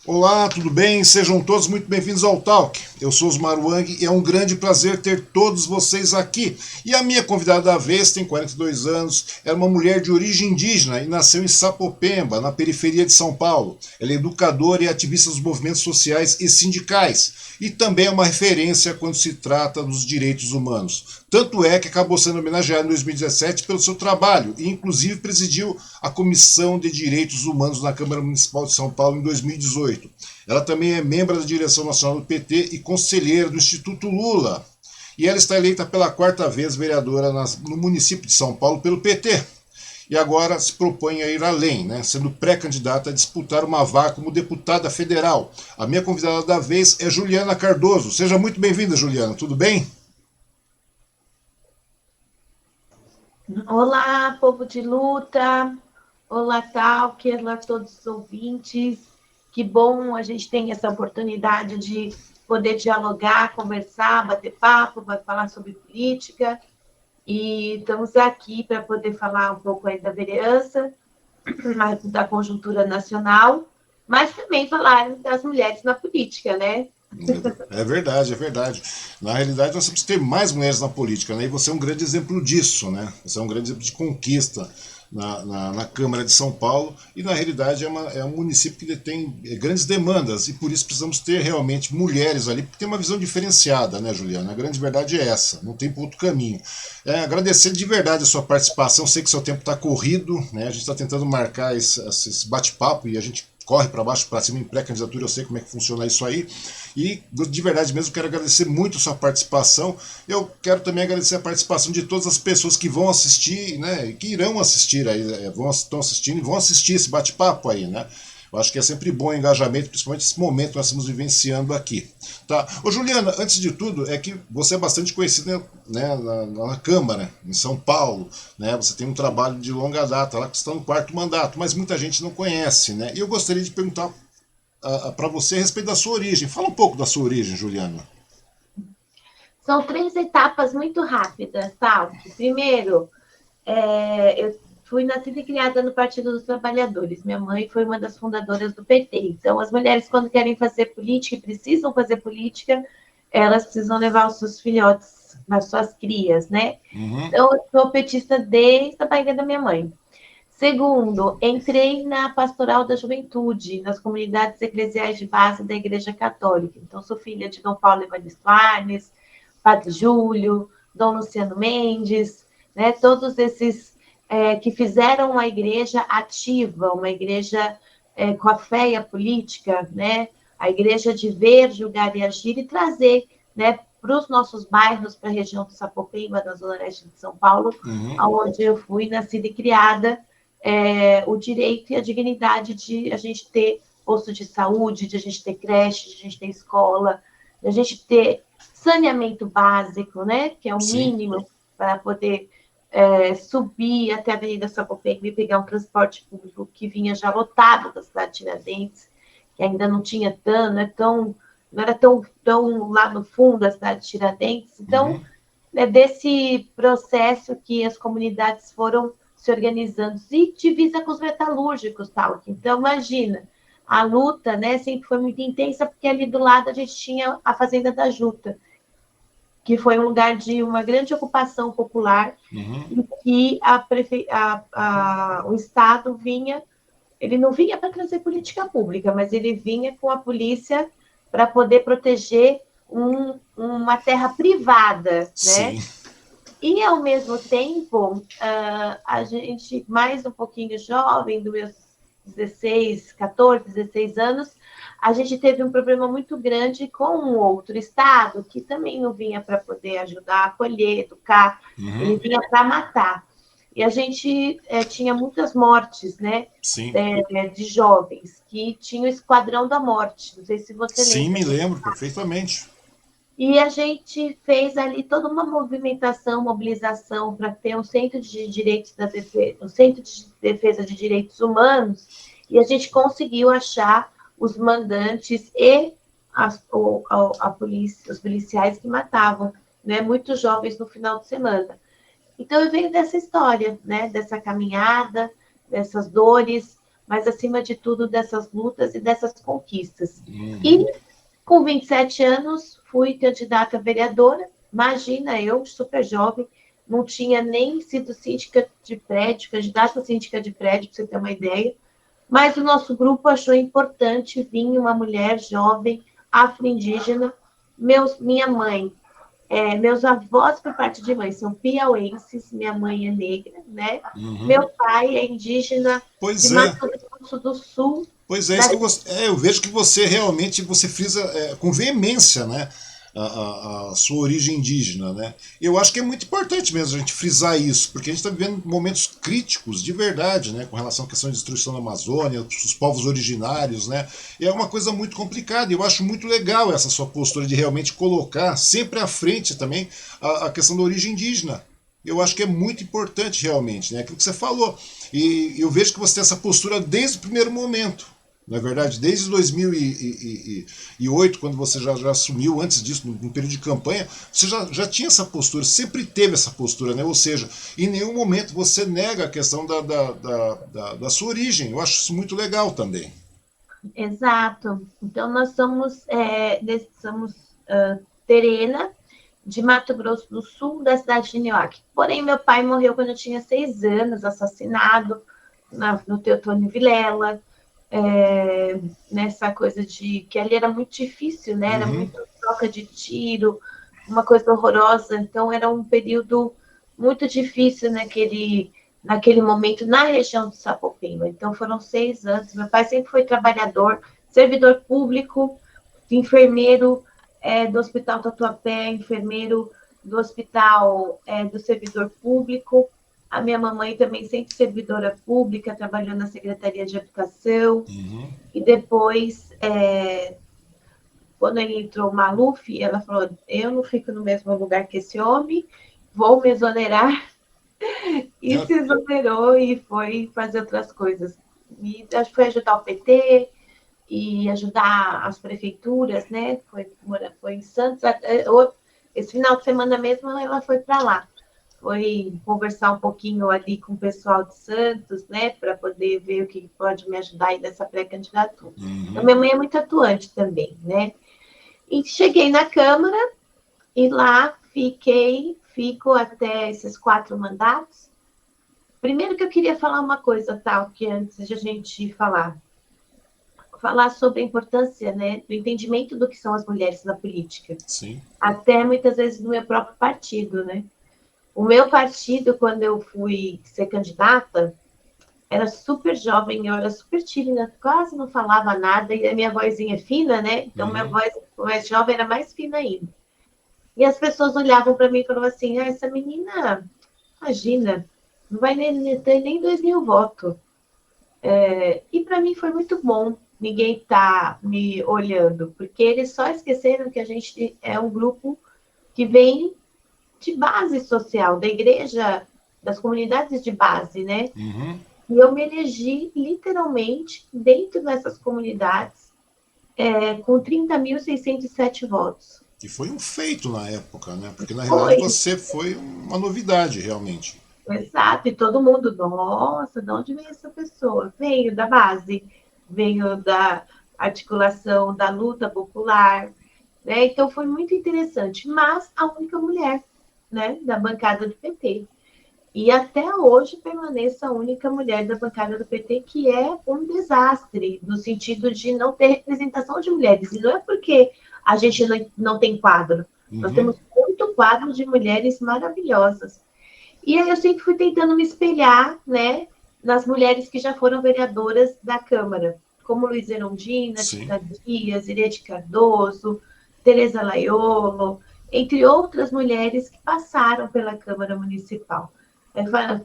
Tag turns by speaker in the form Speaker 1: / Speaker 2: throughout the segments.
Speaker 1: Olá, tudo bem? Sejam todos muito bem-vindos ao Talk. Eu sou Osmar Wang e é um grande prazer ter todos vocês aqui. E a minha convidada da vez tem 42 anos, é uma mulher de origem indígena e nasceu em Sapopemba, na periferia de São Paulo. Ela é educadora e ativista dos movimentos sociais e sindicais. E também é uma referência quando se trata dos direitos humanos. Tanto é que acabou sendo homenageada em 2017 pelo seu trabalho e, inclusive, presidiu a Comissão de Direitos Humanos na Câmara Municipal de São Paulo em 2018. Ela também é membro da direção nacional do PT e conselheira do Instituto Lula. E ela está eleita pela quarta vez vereadora no município de São Paulo pelo PT. E agora se propõe a ir além, né, sendo pré-candidata a disputar uma vaga como deputada federal. A minha convidada da vez é Juliana Cardoso. Seja muito bem-vinda, Juliana. Tudo bem?
Speaker 2: Olá, povo de luta. Olá, Talker. Olá, todos os ouvintes. Que bom a gente tem essa oportunidade de poder dialogar, conversar, bater papo, vai falar sobre política. E estamos aqui para poder falar um pouco aí da vereança, da conjuntura nacional, mas também falar das mulheres na política, né?
Speaker 1: É verdade, é verdade. Na realidade, nós temos que ter mais mulheres na política, né? E você é um grande exemplo disso, né? Você é um grande exemplo de conquista na Câmara de São Paulo. E, na realidade, é um município que tem grandes demandas. E, por isso, precisamos ter realmente mulheres ali, porque tem uma visão diferenciada, né, Juliana? A grande verdade é essa. Não tem outro caminho. Agradecer de verdade a sua participação. Sei que seu tempo está corrido, né? A gente está tentando marcar esse bate-papo e a gente corre para baixo, para cima em pré-candidatura, eu sei como é que funciona isso aí. E de verdade mesmo quero agradecer muito a sua participação. Eu quero também agradecer a participação de todas as pessoas que vão assistir, né, que irão assistir aí, estão assistindo e vão assistir esse bate-papo aí, né? Eu acho que é sempre bom o engajamento, principalmente nesse momento que nós estamos vivenciando aqui. Tá? Ô Juliana, antes de tudo, é que você é bastante conhecida, né, na Câmara, em São Paulo. Né? Você tem um trabalho de longa data lá que está no quarto mandato, mas muita gente não conhece. Né? E eu gostaria de perguntar para você a respeito da sua origem. Fala um pouco da sua origem, Juliana.
Speaker 2: São três etapas muito rápidas, tá? Primeiro, eu fui nascida e criada no Partido dos Trabalhadores. Minha mãe foi uma das fundadoras do PT. Então, as mulheres, quando querem fazer política e precisam fazer política, elas precisam levar os seus filhotes, as suas crias, né?
Speaker 1: Uhum.
Speaker 2: Então, eu sou petista desde a barriga da minha mãe. Segundo, entrei na Pastoral da Juventude, nas comunidades eclesiais de base da Igreja Católica. Então, sou filha de Dom Paulo Evaristo Arnes, Padre Júlio, Dom Luciano Mendes, né? Todos esses que fizeram uma igreja ativa, uma igreja com a fé e a política, né? A igreja de ver, julgar e agir e trazer, né, para os nossos bairros, para a região do Sapopemba, da Zona Leste de São Paulo,
Speaker 1: Uhum.
Speaker 2: onde eu fui nascida e criada, o direito e a dignidade de a gente ter posto de saúde, de a gente ter creche, de a gente ter escola, de a gente ter saneamento básico, né, que é o
Speaker 1: Sim.
Speaker 2: mínimo para poder subir até a Avenida Sapopemba e pegar um transporte público que vinha já lotado da cidade de Tiradentes, que ainda não tinha não era tão lá no fundo da cidade de Tiradentes. Então,
Speaker 1: Uhum.
Speaker 2: é desse processo que as comunidades foram se organizando e divisa com os metalúrgicos, tal. Então, imagina, a luta, né, sempre foi muito intensa, porque ali do lado a gente tinha a Fazenda da Juta, que foi um lugar de uma grande ocupação popular,
Speaker 1: Uhum.
Speaker 2: em que o Estado vinha, ele não vinha para trazer política pública, mas ele vinha com a polícia para poder proteger uma terra privada, né?
Speaker 1: Sim.
Speaker 2: E, ao mesmo tempo, a gente, mais um pouquinho jovem, dos meus 16, 14, 16 anos, a gente teve um problema muito grande com um outro estado que também não vinha para poder ajudar a acolher, educar, ele
Speaker 1: Uhum.
Speaker 2: vinha para matar. E a gente tinha muitas mortes, né,
Speaker 1: Sim.
Speaker 2: de jovens que tinham o Esquadrão da Morte. Não sei se você
Speaker 1: Sim,
Speaker 2: lembra
Speaker 1: me
Speaker 2: desse.
Speaker 1: lembro perfeitamente.
Speaker 2: E a gente fez ali toda uma movimentação, mobilização para ter um centro de direitos da defesa, um centro de defesa de direitos humanos, e a gente conseguiu achar os mandantes e a polícia, os policiais que matavam, né, muitos jovens no final de semana. Então eu venho dessa história, né, dessa caminhada, dessas dores, mas acima de tudo dessas lutas e dessas conquistas.
Speaker 1: Uhum.
Speaker 2: E com 27 anos fui candidata a vereadora. Imagina, eu super jovem, não tinha nem sido síndica de prédio, candidata a síndica de prédio, para você ter uma ideia. Mas o nosso grupo achou importante vir uma mulher jovem, afro-indígena. Minha mãe, meus avós, por parte de mãe, são piauenses, minha mãe é negra, né?
Speaker 1: Uhum.
Speaker 2: Meu pai é indígena de
Speaker 1: Pois é.
Speaker 2: Mato Grosso do Sul.
Speaker 1: Pois é, isso que eu vejo que você realmente você frisa com veemência, né, a sua origem indígena, né? Eu acho que é muito importante mesmo a gente frisar isso, porque a gente está vivendo momentos críticos de verdade, né, com relação à questão de destruição da Amazônia, os povos originários, né? E é uma coisa muito complicada. Eu acho muito legal essa sua postura de realmente colocar sempre à frente também a questão da origem indígena. Eu acho que é muito importante realmente, né? Aquilo que você falou. E eu vejo que você tem essa postura desde o primeiro momento. Não é verdade? Desde 2008, quando você já assumiu, antes disso, no período de campanha, você já tinha essa postura, sempre teve essa postura, né? Ou seja, em nenhum momento você nega a questão da sua origem. Eu acho isso muito legal também.
Speaker 2: Exato. Então, nós somos terena de Mato Grosso do Sul, da cidade de Nioque. Porém, meu pai morreu quando eu tinha 6 anos, assassinado no Teotônio Vilela, nessa coisa de que ali era muito difícil, né? Era
Speaker 1: Uhum.
Speaker 2: muito troca de tiro, uma coisa horrorosa. Então, era um período muito difícil naquele momento na região do Sapopemba. Então, foram 6 anos. Meu pai sempre foi trabalhador, servidor público, enfermeiro do Hospital Tatuapé, enfermeiro do Hospital do Servidor Público. A minha mamãe também sempre servidora pública, trabalhou na Secretaria de Educação.
Speaker 1: Uhum.
Speaker 2: E depois, quando ele entrou o Maluf, ela falou: eu não fico no mesmo lugar que esse homem, vou me exonerar. E se exonerou e foi fazer outras coisas. E acho que foi ajudar o PT e ajudar as prefeituras, né? Foi em Santos. Esse final de semana mesmo ela foi para lá. Foi conversar um pouquinho ali com o pessoal de Santos, né? Para poder ver o que pode me ajudar aí nessa pré-candidatura. Então,
Speaker 1: Uhum.
Speaker 2: minha mãe é muito atuante também, né? E cheguei na Câmara e lá fico até esses 4 mandatos. Primeiro que eu queria falar uma coisa, tal, que antes de a gente falar sobre a importância, né, do entendimento do que são as mulheres na política.
Speaker 1: Sim.
Speaker 2: Até muitas vezes no meu próprio partido, né? O meu partido, quando eu fui ser candidata, era super jovem, eu era super tímida, quase não falava nada, e a minha vozinha é fina, né? Então, minha
Speaker 1: Uhum.
Speaker 2: voz mais jovem era mais fina ainda. E as pessoas olhavam para mim e falavam assim: essa menina, imagina, não vai ter nem 2.000 votos. E para mim foi muito bom ninguém tá me olhando, porque eles só esqueceram que a gente é um grupo que vem de base social, da igreja, das comunidades de base, né?
Speaker 1: Uhum.
Speaker 2: E eu me elegi literalmente dentro dessas comunidades com 30.607 votos.
Speaker 1: Que foi um feito na época, né? Porque na realidade
Speaker 2: Foi,
Speaker 1: você foi uma novidade, realmente.
Speaker 2: exato, e todo mundo, nossa, de onde veio essa pessoa? Veio da base, veio da articulação da luta popular, né? Então foi muito interessante, mas a única mulher, né, da bancada do PT. E até hoje permaneço a única mulher da bancada do PT, que é um desastre, no sentido de não ter representação de mulheres. E não é porque a gente não tem quadro. Nós
Speaker 1: Uhum.
Speaker 2: temos muito quadro de mulheres maravilhosas. E aí eu sempre fui tentando me espelhar, né, nas mulheres que já foram vereadoras da Câmara, como Luiz Erundina,
Speaker 1: Sim.
Speaker 2: Tita Dias, Irete Cardoso, Tereza Laiolo, entre outras mulheres que passaram pela Câmara Municipal. Eu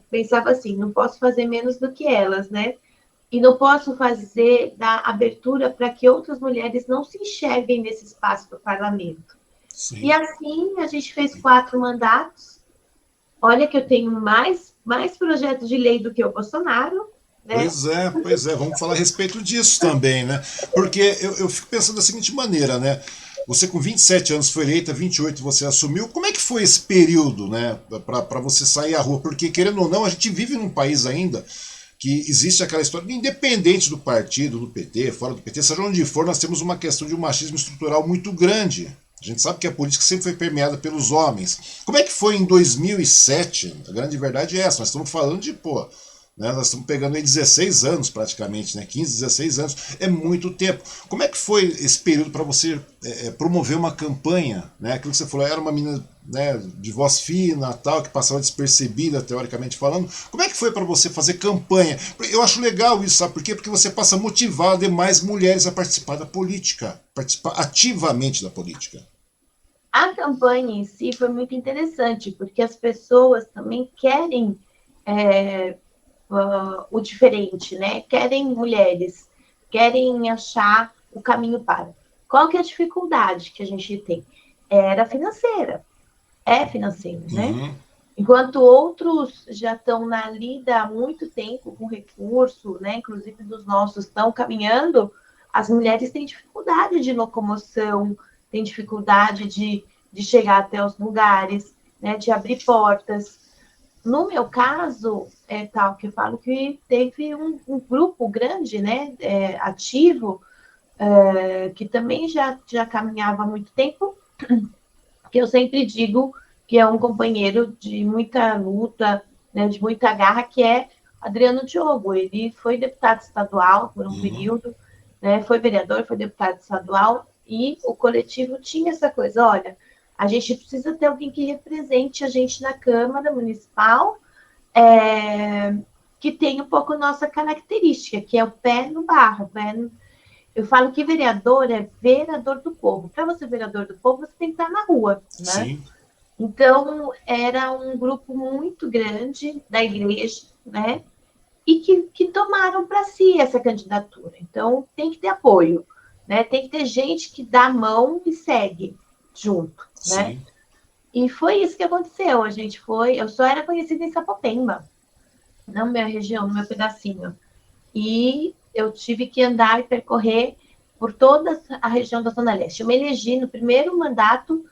Speaker 2: pensava assim, não posso fazer menos do que elas, né? E não posso fazer dar abertura para que outras mulheres não se enxerguem nesse espaço do parlamento. E
Speaker 1: Sim.
Speaker 2: assim, a gente fez 4 mandatos. Olha que eu tenho mais projetos de lei do que o Bolsonaro, né?
Speaker 1: Pois é, vamos falar a respeito disso também, né? Porque eu fico pensando da seguinte maneira, né? Você com 27 anos foi eleita, 28 você assumiu. Como é que foi esse período, né? Para você sair à rua? Porque, querendo ou não, a gente vive num país ainda que existe aquela história, independente do partido, do PT, fora do PT, seja onde for, nós temos uma questão de um machismo estrutural muito grande. A gente sabe que a política sempre foi permeada pelos homens. Como é que foi em 2007? A grande verdade é essa. Nós estamos falando de, pô, né, nós estamos pegando aí 16 anos praticamente, né, 15, 16 anos. É muito tempo. Como é que foi esse período para você promover uma campanha? Né? Aquilo que você falou, era uma menina, né, de voz fina, tal, que passava despercebida, teoricamente falando. Como é que foi para você fazer campanha? Eu acho legal isso, sabe por quê? Porque você passa a motivar demais mulheres a participar da política, participar ativamente da política.
Speaker 2: A campanha em si foi muito interessante, porque as pessoas também querem o diferente, né? Querem mulheres, querem achar o caminho para. Qual que é a dificuldade que a gente tem? Era financeira, é financeira, né?
Speaker 1: Uhum.
Speaker 2: Enquanto outros já estão na lida há muito tempo com recurso, né? Inclusive dos nossos estão caminhando, as mulheres têm dificuldade de locomoção, têm dificuldade de chegar até os lugares, né? De abrir portas. No meu caso, é tal que eu falo que teve um grupo grande, né, ativo, que também já caminhava há muito tempo, que eu sempre digo que é um companheiro de muita luta, né, de muita garra, que é Adriano Diogo. Ele foi deputado estadual por um
Speaker 1: Uhum.
Speaker 2: período, né, foi vereador, foi deputado estadual, e o coletivo tinha essa coisa, olha, a gente precisa ter alguém que represente a gente na Câmara Municipal, que tem um pouco nossa característica, que é o pé no barro. Eu falo que vereador é vereador do povo. Para você ser vereador do povo, você tem que estar na rua, né?
Speaker 1: Sim.
Speaker 2: Então, era um grupo muito grande da igreja, né? E que tomaram para si essa candidatura. Então, tem que ter apoio, né? Tem que ter gente que dá a mão e segue junto, né?
Speaker 1: Sim.
Speaker 2: E foi isso que aconteceu. A gente foi. Eu só era conhecida em Sapopemba, na minha região, no meu pedacinho. E eu tive que andar e percorrer por toda a região da Zona Leste. Eu me elegi no primeiro mandato,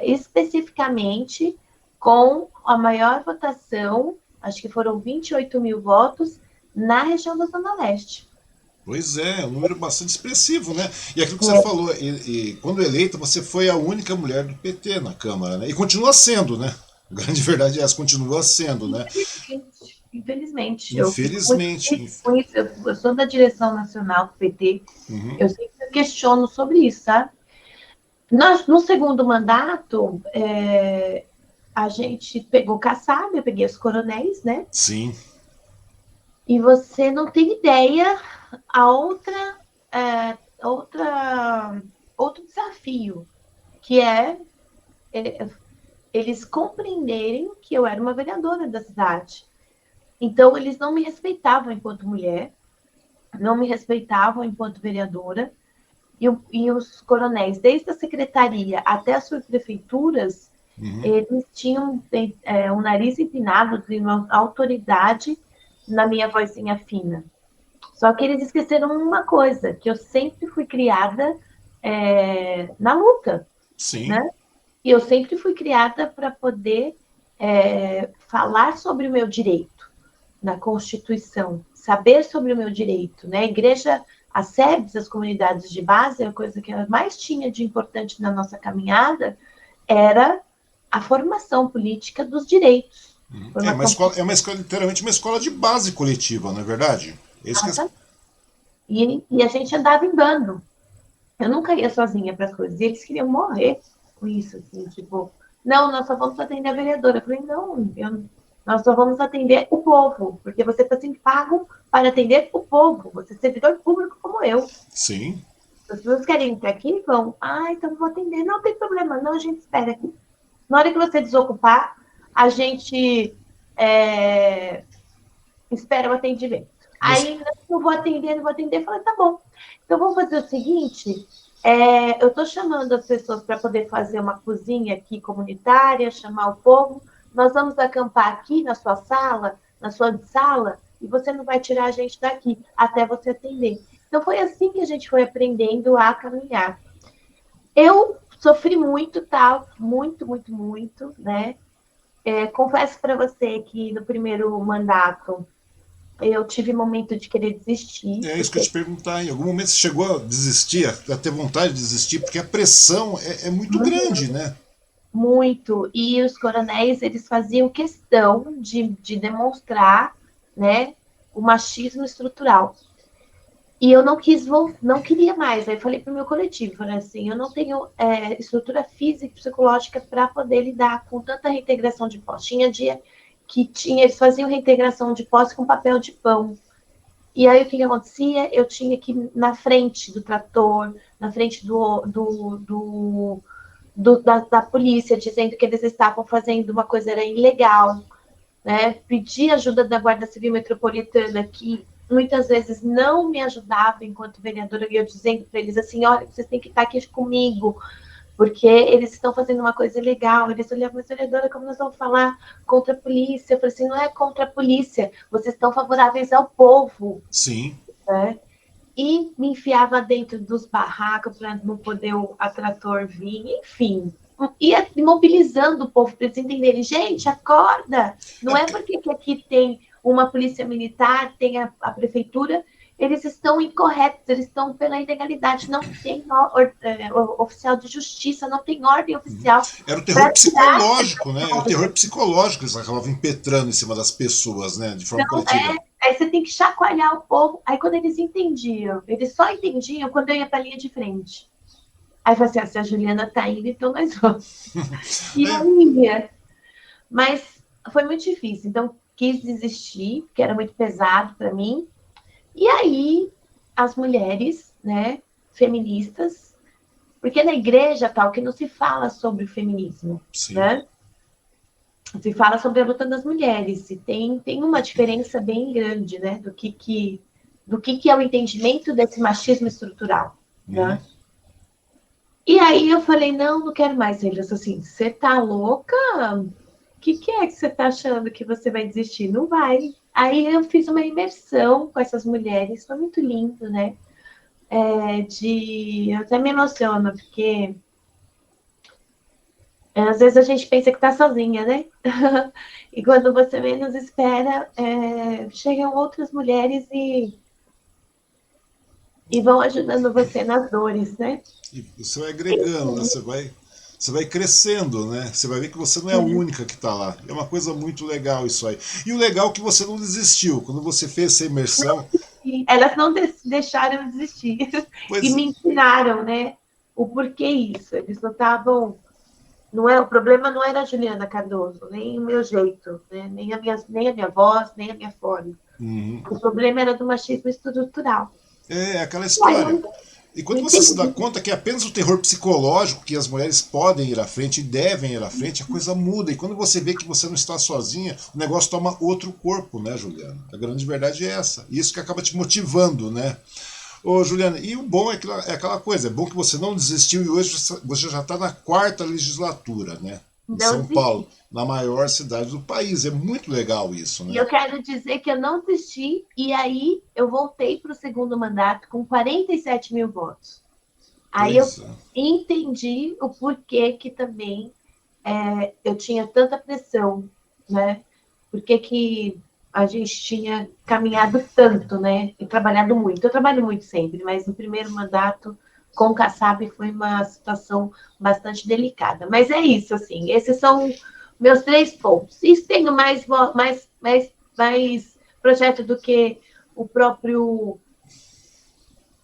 Speaker 2: especificamente com a maior votação, acho que foram 28 mil votos, na região da Zona Leste.
Speaker 1: Pois é um número bastante expressivo, né? E aquilo que você
Speaker 2: É,
Speaker 1: falou, e quando eleita, você foi a única mulher do PT na Câmara, né? E continua sendo, né? A grande verdade é essa, continua sendo, né?
Speaker 2: infelizmente, eu fico muito
Speaker 1: Infelizmente.
Speaker 2: triste com isso. Eu sou da direção nacional do PT,
Speaker 1: Uhum.
Speaker 2: eu sempre questiono sobre isso, sabe? No segundo mandato, a gente pegou Kassab, eu peguei os coronéis, né?
Speaker 1: Sim.
Speaker 2: E você não tem ideia a é, outra, outro desafio, que é eles compreenderem que eu era uma vereadora da cidade. Então, eles não me respeitavam enquanto mulher, não me respeitavam enquanto vereadora, e os coronéis, desde a secretaria até as subprefeituras,
Speaker 1: Uhum.
Speaker 2: eles tinham um nariz empinado de uma autoridade na minha vozinha fina. Só que eles esqueceram uma coisa, que eu sempre fui criada na luta,
Speaker 1: Sim.
Speaker 2: né? E eu sempre fui criada para poder falar sobre o meu direito na Constituição, saber sobre o meu direito, né? A igreja, as SEBs, as comunidades de base, a coisa que mais tinha de importante na nossa caminhada era a formação política dos direitos.
Speaker 1: Uhum.
Speaker 2: Formação
Speaker 1: É uma escola, literalmente uma escola de base coletiva, não é verdade? Esse que é...
Speaker 2: política. E a gente andava em bando. Eu nunca ia sozinha para as coisas. E eles queriam morrer com isso, assim, tipo, não, nós só vamos atender a vereadora. Eu falei, não, nós só vamos atender o povo, porque você está sendo pago para atender o povo. Você é servidor público como eu.
Speaker 1: Sim.
Speaker 2: As pessoas querem entrar aqui, vão, então vou atender. Não tem problema, não, a gente espera aqui. Na hora que você desocupar, a gente espera o atendimento.
Speaker 1: Mas,
Speaker 2: Aí eu vou atender, não vou atender. Eu falei, tá bom. Então vamos fazer o seguinte: eu estou chamando as pessoas para poder fazer uma cozinha aqui comunitária, chamar o povo. Nós vamos acampar aqui na sua sala, na sua sala, e você não vai tirar a gente daqui até você atender. Então foi assim que a gente foi aprendendo a caminhar. Eu sofri muito, tá? Muito, muito, muito, né? Confesso para você que no primeiro mandato eu tive momento de querer desistir,
Speaker 1: É isso que eu
Speaker 2: porque
Speaker 1: te perguntar. Em algum momento você chegou a desistir, a ter vontade de desistir, porque a pressão é muito grande, né?
Speaker 2: muito, e os coronéis, eles faziam questão de demonstrar, né, o machismo estrutural. E eu não queria mais. Aí eu falei para o meu coletivo, falei assim, eu não tenho estrutura física e psicológica para poder lidar com tanta reintegração de pós. Tinha dia que eles faziam reintegração de pós com papel de pão. E aí o que acontecia? Eu tinha que ir na frente do trator, na frente da polícia, dizendo que eles estavam fazendo uma coisa era ilegal, né? Pedir ajuda da Guarda Civil Metropolitana, que muitas vezes não me ajudava enquanto vereadora, e eu dizendo para eles assim, olha, vocês têm que estar aqui comigo, porque eles estão fazendo uma coisa ilegal. Eles olhavam, mas vereadora, como nós vamos falar contra a polícia? Eu falei assim, não é contra a polícia, vocês estão favoráveis ao povo,
Speaker 1: Sim.
Speaker 2: né? E me enfiava dentro dos barracos para não poder o atrator vir, enfim. Ia mobilizando o povo para eles entenderem, gente, acorda!
Speaker 1: É
Speaker 2: Não é
Speaker 1: porque
Speaker 2: porque que aqui tem uma polícia militar, tem a prefeitura, eles estão incorretos, eles estão pela ilegalidade, não tem oficial de justiça, não tem ordem oficial
Speaker 1: era o terror
Speaker 2: para tirar.
Speaker 1: psicológico, né? Era o terror psicológico que eles acabavam impetrando em cima das pessoas, né? De forma
Speaker 2: Então,
Speaker 1: coletiva.
Speaker 2: aí você tem que chacoalhar o povo. Aí quando eles entendiam, eles só entendiam quando eu ia para a linha de frente. Aí eu falei assim, se a Juliana tá indo, então nós vamos. E
Speaker 1: É,
Speaker 2: eu ia. Mas foi muito difícil. Então, quis desistir, porque era muito pesado para mim. E aí, as mulheres, né, feministas, porque na igreja tal que não se fala sobre o feminismo,
Speaker 1: sim.
Speaker 2: né? Se fala sobre a luta das mulheres. E tem uma diferença bem grande, né, do que é o entendimento desse machismo estrutural,
Speaker 1: Uhum.
Speaker 2: né? E aí eu falei, não, não quero mais. Ele disse assim, você tá louca? O que é que você tá achando que você vai desistir? Não vai. Aí eu fiz uma imersão com essas mulheres, foi muito lindo, né? Eu até me emociono, porque às vezes a gente pensa que tá sozinha, né? E quando você menos espera, chegam outras mulheres e vão ajudando você nas dores, né?
Speaker 1: E você vai agregando, né? Você vai crescendo, né? Você vai ver que você não é a única que está lá. É uma coisa muito legal isso aí. E o legal é que você não desistiu. Quando você fez essa imersão,
Speaker 2: E elas não deixaram eu desistir. E
Speaker 1: pois
Speaker 2: me ensinaram, né? O porquê isso. Eles não estavam. Não é, o problema não era a Juliana Cardoso, nem o meu jeito, né? Nem a minha voz, nem a minha forma.
Speaker 1: uhum,
Speaker 2: O problema era do machismo estrutural.
Speaker 1: é aquela
Speaker 2: Aí
Speaker 1: história.
Speaker 2: eu
Speaker 1: E quando você se dá
Speaker 2: entendi.
Speaker 1: conta que é apenas o terror psicológico que as mulheres podem ir à frente e devem ir à frente, a coisa muda. E quando você vê que você não está sozinha, o negócio toma outro corpo, né, Juliana? A grande verdade é essa. Isso que acaba te motivando, né? Ô, Juliana, e o bom é aquela coisa, é bom que você não desistiu e hoje você já está na quarta legislatura, né? Em
Speaker 2: Não
Speaker 1: São Paulo,
Speaker 2: desisti.
Speaker 1: na maior cidade do país. É muito legal isso,
Speaker 2: E
Speaker 1: né?
Speaker 2: eu quero dizer que eu não desisti, e aí eu voltei para o segundo mandato com 47 mil votos. Aí eu
Speaker 1: Pois é.
Speaker 2: entendi o porquê que também eu tinha tanta pressão, né? Por que a gente tinha caminhado tanto, né? E trabalhado muito. Eu trabalho muito sempre, mas no primeiro mandato com o Kassab foi uma situação bastante delicada. Mas é isso, assim. Esses são meus 3 pontos. E tenho mais projeto do que o próprio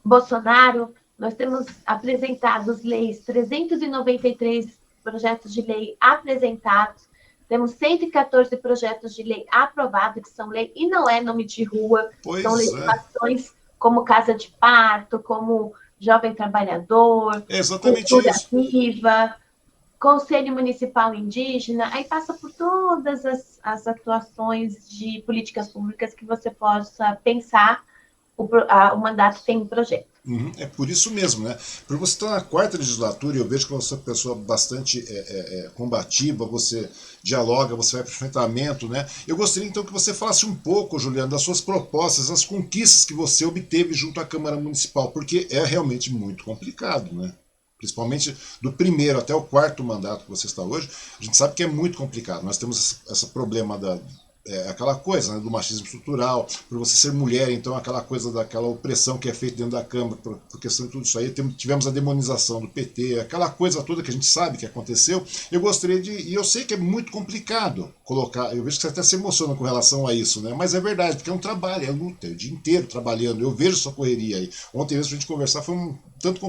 Speaker 2: Bolsonaro. Nós temos apresentados leis, 393 projetos de lei apresentados, temos 114 projetos de lei aprovados, que são lei, e não é nome de rua, são
Speaker 1: Pois é.
Speaker 2: legislações como casa de parto, como jovem trabalhador,
Speaker 1: É exatamente
Speaker 2: cultura
Speaker 1: isso.
Speaker 2: viva, Conselho Municipal Indígena, aí passa por todas as atuações de políticas públicas que você possa pensar, o mandato tem um projeto.
Speaker 1: Uhum, é por isso mesmo, né? Por você estar na quarta legislatura, eu vejo que você é uma pessoa bastante combativa, você dialoga, você vai para o enfrentamento, né? Eu gostaria então que você falasse um pouco, Juliano, das suas propostas, as conquistas que você obteve junto à Câmara Municipal, porque é realmente muito complicado, né? Principalmente do primeiro até o quarto mandato que você está hoje, a gente sabe que é muito complicado. Nós temos esse problema aquela coisa, né, do machismo estrutural, por você ser mulher, então aquela coisa daquela opressão que é feita dentro da Câmara, por questão de tudo isso aí, tivemos a demonização do PT, aquela coisa toda que a gente sabe que aconteceu. Eu gostaria e eu sei que é muito complicado colocar, eu vejo que você até se emociona com relação a isso, né, mas é verdade, porque é um trabalho, é luta, é o dia inteiro trabalhando, eu vejo essa correria aí. Ontem mesmo a gente conversar foi um tanto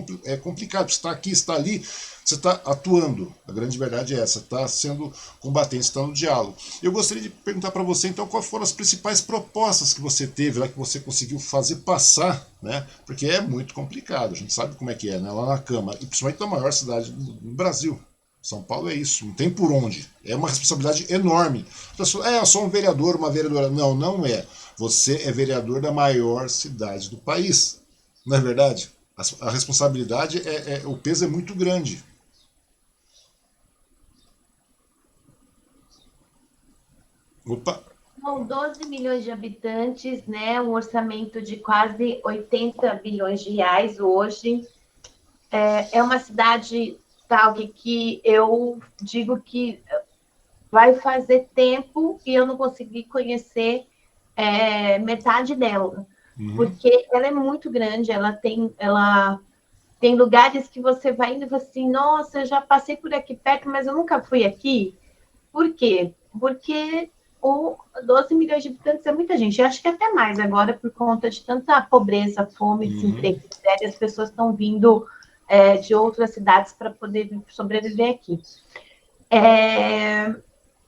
Speaker 1: complicado, você está aqui, está ali, você está atuando, a grande verdade é essa, está sendo combatente, está no diálogo. Eu gostaria de perguntar para você, então, quais foram as principais propostas que você teve lá, que você conseguiu fazer passar, né? Porque é muito complicado, a gente sabe como é que é, né? Lá na Câmara, e principalmente na maior cidade do Brasil. São Paulo é isso, não tem por onde. É uma responsabilidade enorme. Eu sou um vereador, uma vereadora. Não, não é. Você é vereador da maior cidade do país. Não é verdade? A responsabilidade, o peso é muito grande. Opa!
Speaker 2: São 12 milhões de habitantes, né? Um orçamento de quase 80 bilhões de reais hoje. É uma cidade, tal que eu digo que vai fazer tempo e eu não consegui conhecer metade dela, porque ela é muito grande, ela tem lugares que você vai indo e fala assim, nossa, eu já passei por aqui perto, mas eu nunca fui aqui. Por quê? Porque 12 milhões de habitantes é muita gente. Eu acho que até mais agora, por conta de tanta pobreza, fome, desemprego, as pessoas estão vindo de outras cidades para poder sobreviver aqui.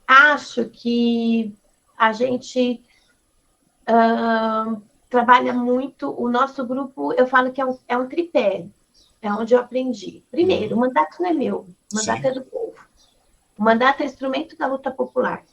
Speaker 2: Acho que a gente trabalha muito, o nosso grupo, eu falo que é um tripé, é onde eu aprendi. Primeiro, o mandato não é meu, o mandato é do povo. O mandato é instrumento da luta popular.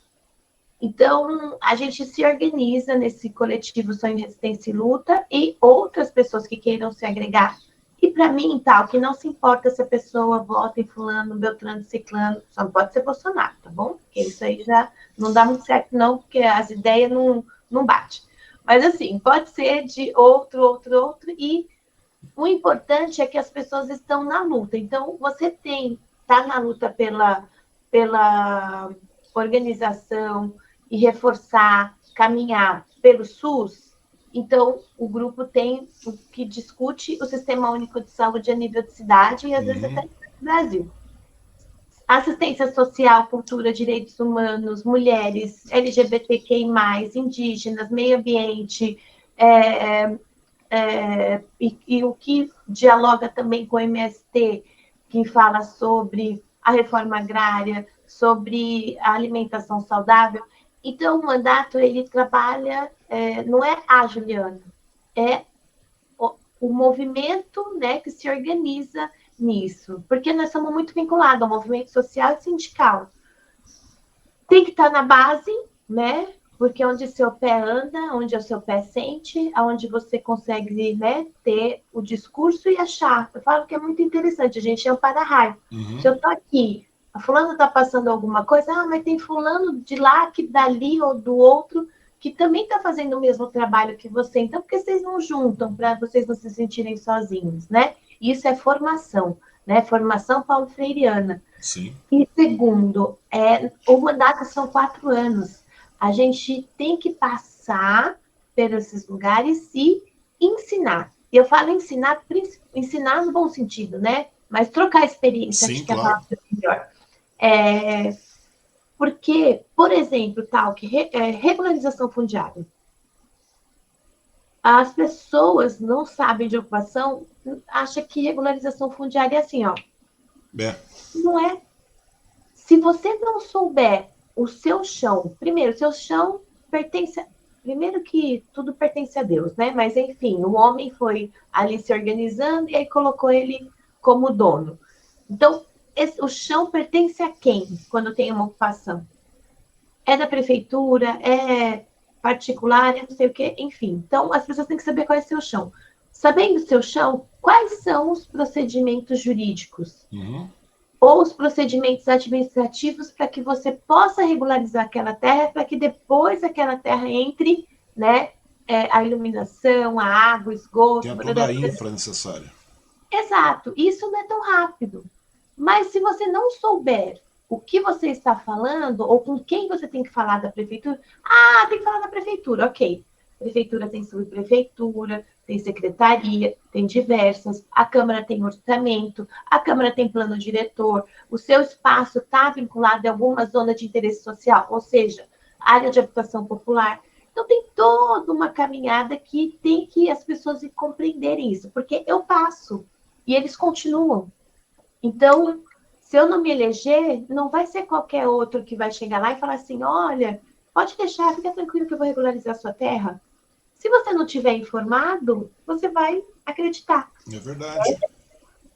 Speaker 2: Então, a gente se organiza nesse coletivo Sonho, Resistência e Luta e outras pessoas que queiram se agregar. E para mim, tal, que não se importa se a pessoa vota em fulano, beltrano, ciclano, só não pode ser Bolsonaro, tá bom? Porque isso aí já não dá muito certo não, porque as ideias não batem. Mas assim, pode ser de outro, e o importante é que as pessoas estão na luta. Então, você está na luta pela organização e reforçar, caminhar pelo SUS, então o grupo tem o que discute o Sistema Único de Saúde a nível de cidade e às vezes até no Brasil. Assistência social, cultura, direitos humanos, mulheres, LGBTQI+, indígenas, meio ambiente, e o que dialoga também com o MST, que fala sobre a reforma agrária, sobre a alimentação saudável. Então, o mandato, ele trabalha, não é a Juliana, é o movimento, né, que se organiza nisso, porque nós somos muito vinculados ao movimento social e sindical. Tem que estar na base, né, porque onde seu pé anda, onde o seu pé sente, aonde você consegue, né, ter o discurso e achar. Eu falo que é muito interessante, a gente é um para-raio. Se eu estou aqui, a fulano está passando alguma coisa, mas tem fulano de lá, que dali ou do outro, que também está fazendo o mesmo trabalho que você. Então, por que vocês não juntam para vocês não se sentirem sozinhos, né? Isso é formação, né? Formação paulo freireana.
Speaker 1: Sim.
Speaker 2: E segundo, o mandato são 4 anos. A gente tem que passar por esses lugares e ensinar. E eu falo ensinar no bom sentido, né? Mas trocar experiência,
Speaker 1: Sim,
Speaker 2: acho que
Speaker 1: claro.
Speaker 2: é melhor. Porque, por exemplo, regularização fundiária. As pessoas não sabem de ocupação, acham que regularização fundiária é assim, ó. Não é. Se você não souber o seu chão, primeiro, o seu chão pertence. Primeiro que tudo pertence a Deus, né? Mas, enfim, o homem foi ali se organizando e aí colocou ele como dono. Então, o chão pertence a quem quando tem uma ocupação? É da prefeitura, é particular, é não sei o quê, enfim. Então, as pessoas têm que saber qual é o seu chão. Sabendo o seu chão, quais são os procedimentos jurídicos? Ou os procedimentos administrativos para que você possa regularizar aquela terra, para que depois aquela terra entre, né, a iluminação, a água, o esgoto.
Speaker 1: Tem toda a infra necessária.
Speaker 2: Exato. Isso não é tão rápido. Mas se você não souber o que você está falando ou com quem você tem que falar da prefeitura. Ah, tem que falar da prefeitura, ok. Prefeitura tem subprefeitura, tem secretaria, tem diversas, a Câmara tem orçamento, a Câmara tem plano diretor, o seu espaço está vinculado a alguma zona de interesse social, ou seja, área de habitação popular. Então, tem toda uma caminhada que tem que as pessoas compreenderem isso, porque eu passo e eles continuam. Então, se eu não me eleger, não vai ser qualquer outro que vai chegar lá e falar assim: olha, pode deixar, fica tranquilo que eu vou regularizar a sua terra. Se você não tiver informado, você vai acreditar.
Speaker 1: É verdade.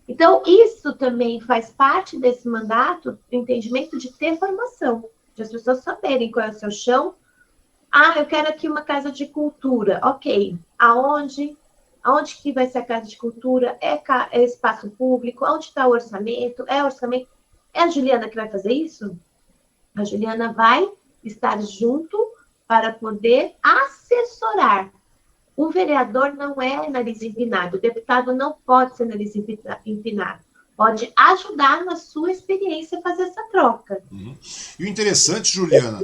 Speaker 2: Então, isso também faz parte desse mandato, do entendimento de ter formação, de as pessoas saberem qual é o seu chão. Ah, eu quero aqui uma casa de cultura. Ok. Aonde? Aonde que vai ser a casa de cultura? É espaço público? Onde está o orçamento? É orçamento? É a Juliana que vai fazer isso? A Juliana vai estar junto para poder assessorar. O vereador não é nariz empinado, o deputado não pode ser nariz empinado. Pode ajudar na sua experiência a fazer essa troca.
Speaker 1: Uhum. E o interessante, Juliana,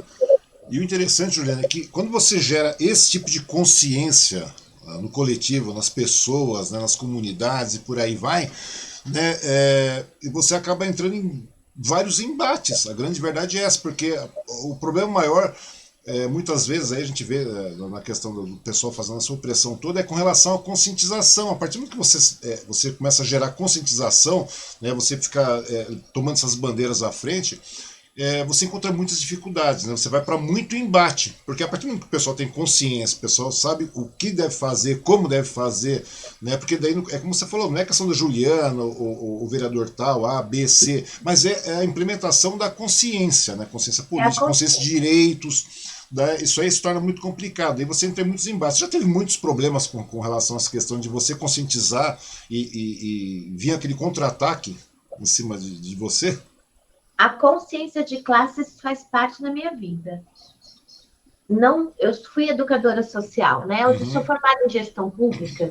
Speaker 1: é que quando você gera esse tipo de consciência no coletivo, nas pessoas, né, nas comunidades e por aí vai, né, você acaba entrando em vários embates. A grande verdade é essa, porque o problema maior, muitas vezes, aí a gente vê na questão do pessoal fazendo essa opressão toda, é com relação à conscientização. A partir do momento que você começa a gerar conscientização, né, você fica tomando essas bandeiras à frente, você encontra muitas dificuldades, né? Você vai para muito embate, porque a partir do momento que o pessoal tem consciência, o pessoal sabe o que deve fazer, como deve fazer, né? Porque daí é como você falou, não é questão da Juliana, o vereador tal, A, B, C, mas é a implementação da consciência, né? Consciência política, consciência de direitos. Isso aí se torna muito complicado. Aí você entra em muitos embates. Já teve muitos problemas com relação a essa questão de você conscientizar e vir aquele contra-ataque em cima de você?
Speaker 2: A consciência de classes faz parte da minha vida. Não, eu fui educadora social, né? Eu sou formada em gestão pública.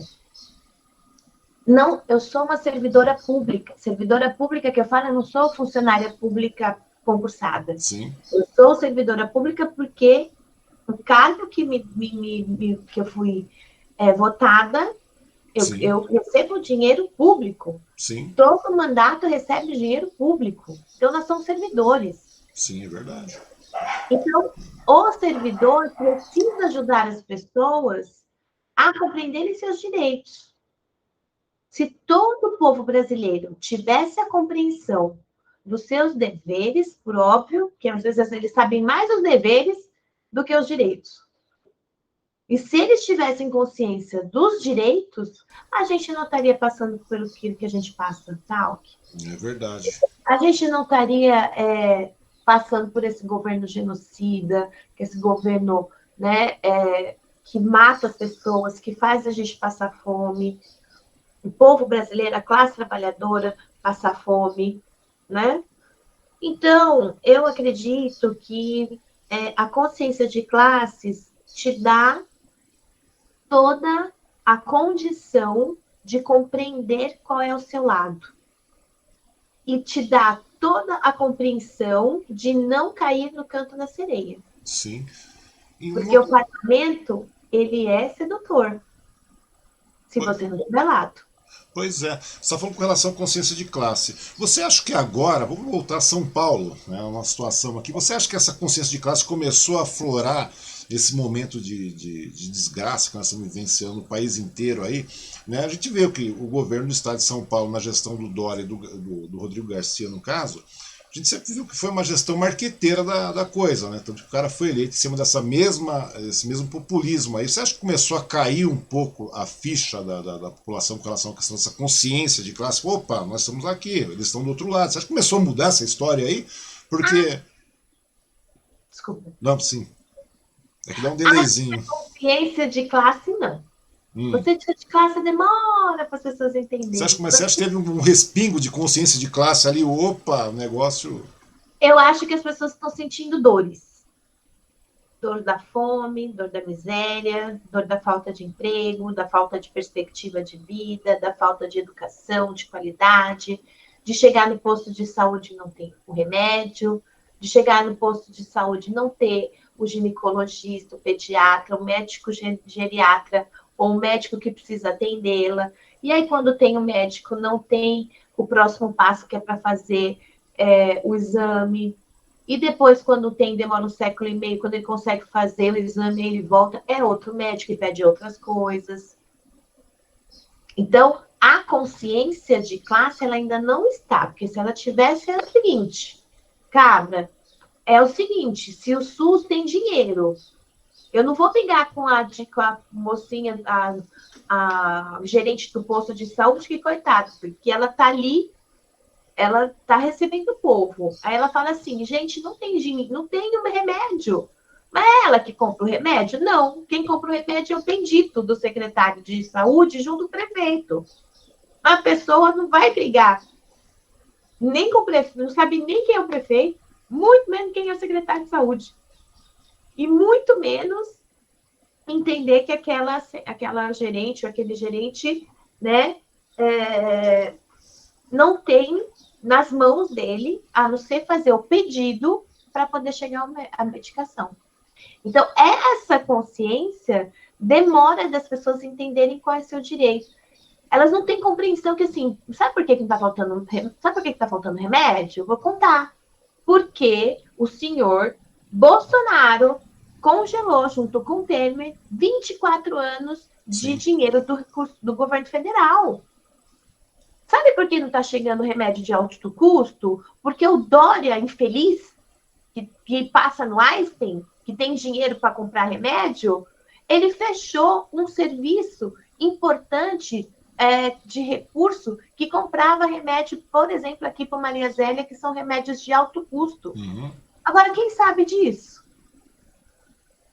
Speaker 2: Não, eu sou uma servidora pública. Servidora pública que eu falo, eu não sou funcionária pública concursada.
Speaker 1: Sim.
Speaker 2: Eu sou servidora pública porque o cargo que que eu fui votada, eu recebo dinheiro público.
Speaker 1: Sim.
Speaker 2: Todo mandato recebe dinheiro público. Então, nós somos servidores.
Speaker 1: Sim, é verdade.
Speaker 2: Então, o servidor precisa ajudar as pessoas a compreenderem seus direitos. Se todo o povo brasileiro tivesse a compreensão dos seus deveres, por óbvio, que às vezes eles sabem mais os deveres do que os direitos. E se eles tivessem consciência dos direitos, a gente não estaria passando pelo que a gente passa, tá?
Speaker 1: É verdade.
Speaker 2: A gente não estaria passando por esse governo genocida, esse governo, né, que mata as pessoas, que faz a gente passar fome. O povo brasileiro, a classe trabalhadora, passar fome, né? Então, eu acredito que a consciência de classes te dá toda a condição de compreender qual é o seu lado. E te dá toda a compreensão de não cair no canto da sereia.
Speaker 1: Sim.
Speaker 2: Porque o parlamento, ele é sedutor. Se você não tiver lado.
Speaker 1: Pois é. Você está falando com relação à consciência de classe. Você acha que agora, vamos voltar a São Paulo, né, uma situação aqui, você acha que essa consciência de classe começou a aflorar esse momento de desgraça que nós estamos vivenciando no país inteiro aí? Né? A gente vê que o governo do estado de São Paulo, na gestão do Dória e do Rodrigo Garcia, no caso, a gente sempre viu que foi uma gestão marqueteira da coisa, né? Tanto que o cara foi eleito em cima esse mesmo populismo aí. Você acha que começou a cair um pouco a ficha da população com relação à questão dessa consciência de classe? Opa, nós estamos aqui, eles estão do outro lado. Você acha que começou a mudar essa história aí? Porque.
Speaker 2: Desculpa.
Speaker 1: Não, sim. É que dá um delayzinho.
Speaker 2: A consciência de classe, não. Você de classe demora para as pessoas entenderem.
Speaker 1: Você acha que teve um respingo de consciência de classe ali? Opa, o negócio.
Speaker 2: Eu acho que as pessoas estão sentindo dores. Dor da fome, dor da miséria, dor da falta de emprego, da falta de perspectiva de vida, da falta de educação, de qualidade, de chegar no posto de saúde e não ter o remédio, de chegar no posto de saúde e não ter o ginecologista, o pediatra, o médico geriatra ou o médico que precisa atendê-la. E aí, quando tem o médico, não tem o próximo passo que é para fazer o exame. E depois, quando tem, demora 1,5 século, quando ele consegue fazer o exame, ele volta, é outro médico e pede outras coisas. Então, a consciência de classe, ela ainda não está, porque se ela tivesse, é o seguinte, cabra, é o seguinte, se o SUS tem dinheiro, eu não vou brigar com a mocinha, a gerente do posto de saúde, que coitado, porque ela está ali, ela está recebendo o povo. Aí ela fala assim, gente, não tem dinheiro, não tem um remédio. Mas é ela que compra o remédio? Não. Quem compra o remédio é o bendito do secretário de saúde junto com o prefeito. A pessoa não vai brigar nem com o prefeito, não sabe nem quem é o prefeito, muito menos quem é o secretário de saúde. E muito menos entender que aquela gerente ou aquele gerente, né, não tem nas mãos dele, a não ser fazer o pedido para poder chegar à medicação. Então, essa consciência demora das pessoas entenderem qual é o seu direito. Elas não têm compreensão que, assim, sabe por que está faltando, faltando remédio? Vou contar. Porque o senhor Bolsonaro congelou, junto com o Temer, 24 anos de dinheiro do governo federal. Sabe por que não está chegando remédio de alto custo? Porque o Dória, infeliz, que passa no Einstein, que tem dinheiro para comprar remédio, ele fechou um serviço importante de recurso que comprava remédio, por exemplo, aqui para Maria Zélia, que são remédios de alto custo.
Speaker 1: Uhum.
Speaker 2: Agora, quem sabe disso?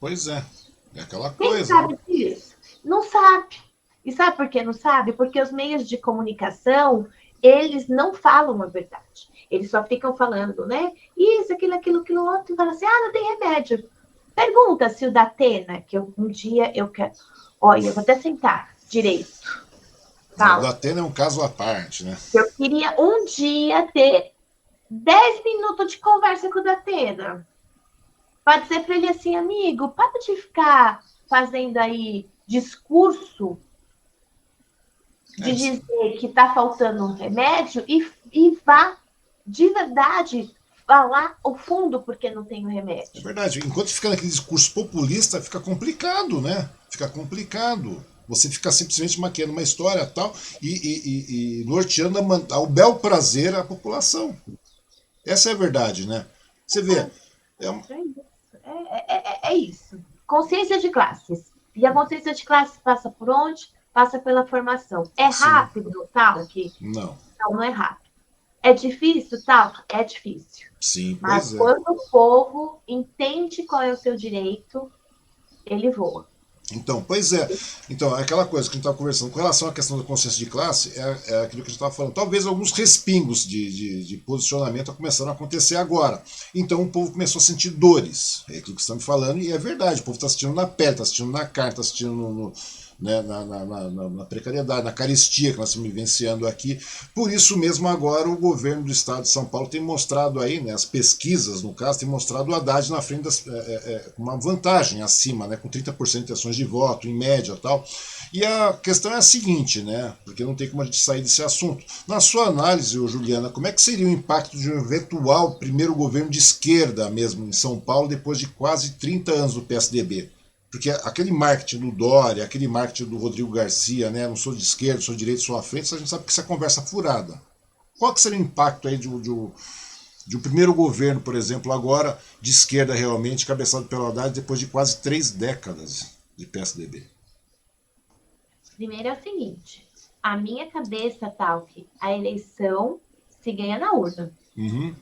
Speaker 1: Pois é aquela
Speaker 2: Quem
Speaker 1: coisa.
Speaker 2: sabe disso? Não sabe. E sabe por que não sabe? Porque os meios de comunicação, eles não falam a verdade. Eles só ficam falando, né? Isso, aquilo, outro, e falam assim, não tem remédio. Pergunta se o da Atena, que um dia eu quero... Olha, eu vou até sentar direito.
Speaker 1: O da Atena é um caso à parte, né?
Speaker 2: Eu queria um dia ter 10 minutos de conversa com o da Atena. Para dizer para ele assim, amigo, para de ficar fazendo aí discurso de dizer que está faltando um remédio e vá de verdade falar o fundo porque não tem o remédio.
Speaker 1: É verdade. Enquanto fica naquele discurso populista, fica complicado, né? Fica complicado. Você fica simplesmente maquiando uma história tal e norteando ao bel prazer a população. Essa é a verdade, né? Você vê.
Speaker 2: É isso. Consciência de classes. E a consciência de classes passa por onde? Passa pela formação. É rápido, tal?
Speaker 1: Não.
Speaker 2: Não é rápido. É difícil, tal? É difícil.
Speaker 1: Sim,
Speaker 2: mas quando o povo entende qual é o seu direito, ele voa.
Speaker 1: Então, pois é. Então, aquela coisa que a gente estava conversando com relação à questão da consciência de classe, é aquilo que a gente estava falando. Talvez alguns respingos de posicionamento começaram a acontecer agora. Então, o povo começou a sentir dores. É aquilo que estamos falando, e é verdade. O povo está sentindo na pele, está sentindo na carne, está sentindo né, na precariedade, na carestia que nós estamos vivenciando aqui. Por isso mesmo, agora, o governo do estado de São Paulo tem mostrado aí, né, as pesquisas, no caso, tem mostrado o Haddad na frente, uma vantagem acima, né, com 30% de intenções de voto, em média tal. E a questão é a seguinte, né, porque não tem como a gente sair desse assunto. Na sua análise, Juliana, como é que seria o impacto de um eventual primeiro governo de esquerda mesmo em São Paulo, depois de quase 30 anos do PSDB? Porque aquele marketing do Dória, aquele marketing do Rodrigo Garcia, né? Não sou de esquerda, sou de direita, sou à frente, a gente sabe que essa conversa furada. Qual que seria o impacto aí de um primeiro governo, por exemplo, agora de esquerda realmente, cabeçado pelo Haddad, depois de quase 3 décadas de PSDB?
Speaker 2: Primeiro é o seguinte, a minha cabeça, tal, que a eleição se ganha na urna.
Speaker 1: Uhum.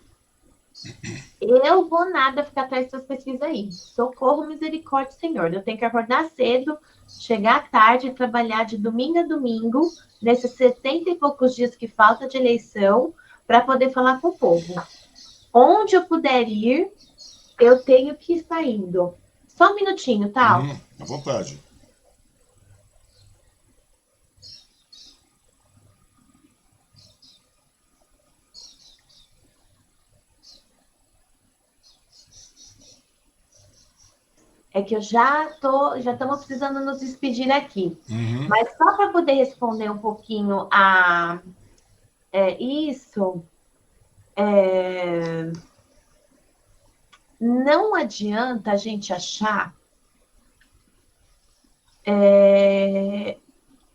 Speaker 2: Eu vou nada ficar atrás dessas pesquisas aí. Socorro, misericórdia, Senhor. Eu tenho que acordar cedo, chegar tarde, trabalhar de domingo a domingo, nesses 70 e poucos dias que falta de eleição, para poder falar com o povo. Onde eu puder ir, eu tenho que estar indo. Só um minutinho, tá?
Speaker 1: À vontade.
Speaker 2: É que já estamos precisando nos despedir aqui.
Speaker 1: Uhum.
Speaker 2: Mas só para poder responder um pouquinho a isso, não adianta a gente achar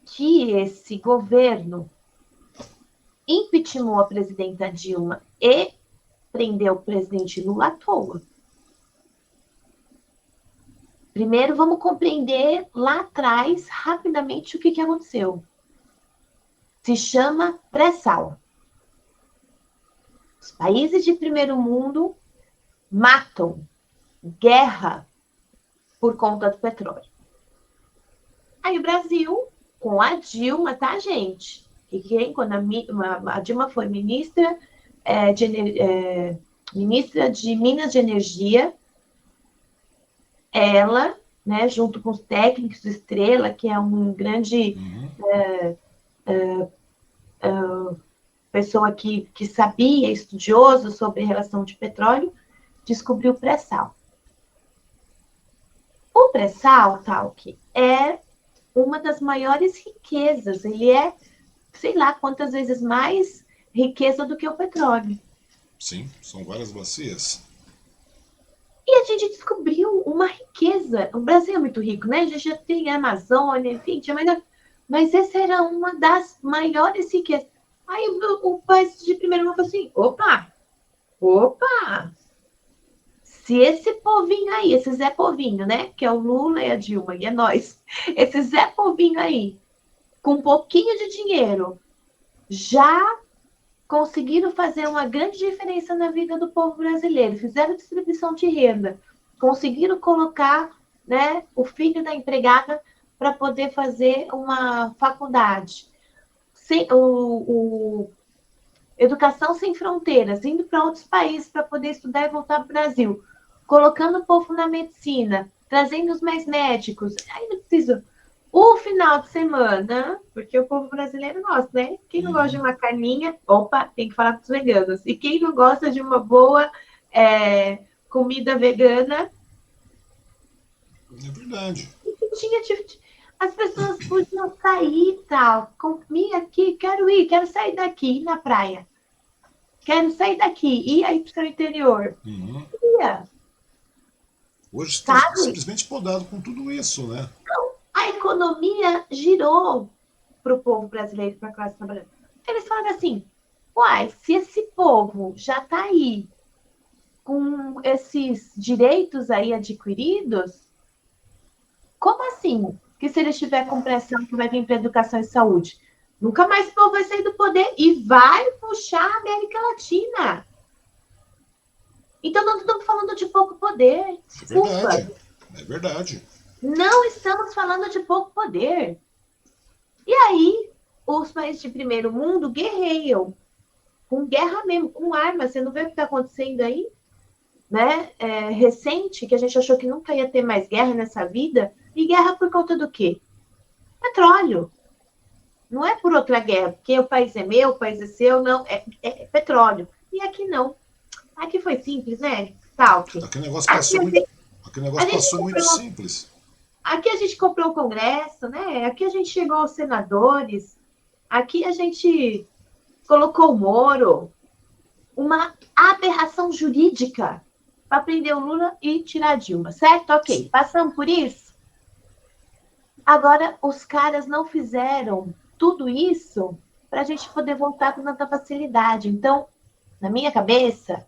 Speaker 2: que esse governo impeachmentou a presidenta Dilma e prendeu o presidente Lula à toa. Primeiro, vamos compreender lá atrás, rapidamente, o que aconteceu. Se chama pré-sal. Os países de primeiro mundo matam, guerra, por conta do petróleo. Aí o Brasil, com a Dilma, tá, gente? Quando a Dilma foi ministra de Minas de Energia, ela, né, junto com os técnicos do Estrela, que é um grande pessoa que sabia, estudioso sobre relação de petróleo, descobriu o pré-sal. O pré-sal, Talc, é uma das maiores riquezas. Ele é, sei lá, quantas vezes mais riqueza do que o petróleo.
Speaker 1: Sim, são várias bacias.
Speaker 2: E a gente descobriu uma riqueza. O Brasil é muito rico, né? A gente já tem a Amazônia, enfim, mas essa era uma das maiores riquezas. Aí o país de primeiro mundo falou assim, opa, se esse povinho aí, esse Zé Povinho, né, que é o Lula e a Dilma, e é nós, esse Zé Povinho aí, com um pouquinho de dinheiro, já conseguiram fazer uma grande diferença na vida do povo brasileiro, fizeram distribuição de renda, conseguiram colocar, né, o filho da empregada para poder fazer uma faculdade. Educação sem fronteiras, indo para outros países para poder estudar e voltar para o Brasil, colocando o povo na medicina, trazendo os mais médicos. Aí não preciso. O final de semana, porque o povo brasileiro gosta, né? Quem não gosta de uma carninha, opa, tem que falar com os veganos. E quem não gosta de uma boa comida vegana.
Speaker 1: É verdade.
Speaker 2: As pessoas podiam sair e tal, comer aqui, quero sair daqui, ir na praia. Quero sair daqui, ir aí para o seu interior.
Speaker 1: Uhum.
Speaker 2: Ia.
Speaker 1: Hoje está simplesmente podado com tudo isso, né?
Speaker 2: Então, a economia girou para o povo brasileiro, para a classe trabalhadora. Eles falaram assim, uai, se esse povo já está aí com esses direitos aí adquiridos, como assim? Que se ele estiver com pressão que vai vir para educação e saúde, nunca mais o povo vai sair do poder e vai puxar a América Latina. Então, não estamos falando de pouco poder. Desculpa.
Speaker 1: É verdade.
Speaker 2: Não estamos falando de pouco poder. E aí, os países de primeiro mundo guerreiam. Com guerra mesmo, com armas. Você não vê o que está acontecendo aí? Né? Recente, que a gente achou que nunca ia ter mais guerra nessa vida. E guerra por conta do quê? Petróleo. Não é por outra guerra, porque o país é meu, o país é seu, não. É petróleo. E aqui não. Aqui foi simples, né? Talk.
Speaker 1: Aquele negócio passou muito simples.
Speaker 2: Aqui a gente comprou o Congresso, né? Aqui a gente chegou aos senadores. Aqui a gente colocou o Moro. Uma aberração jurídica para prender o Lula e tirar a Dilma, certo? Ok, passamos por isso. Agora, os caras não fizeram tudo isso para a gente poder voltar com tanta facilidade. Então, na minha cabeça,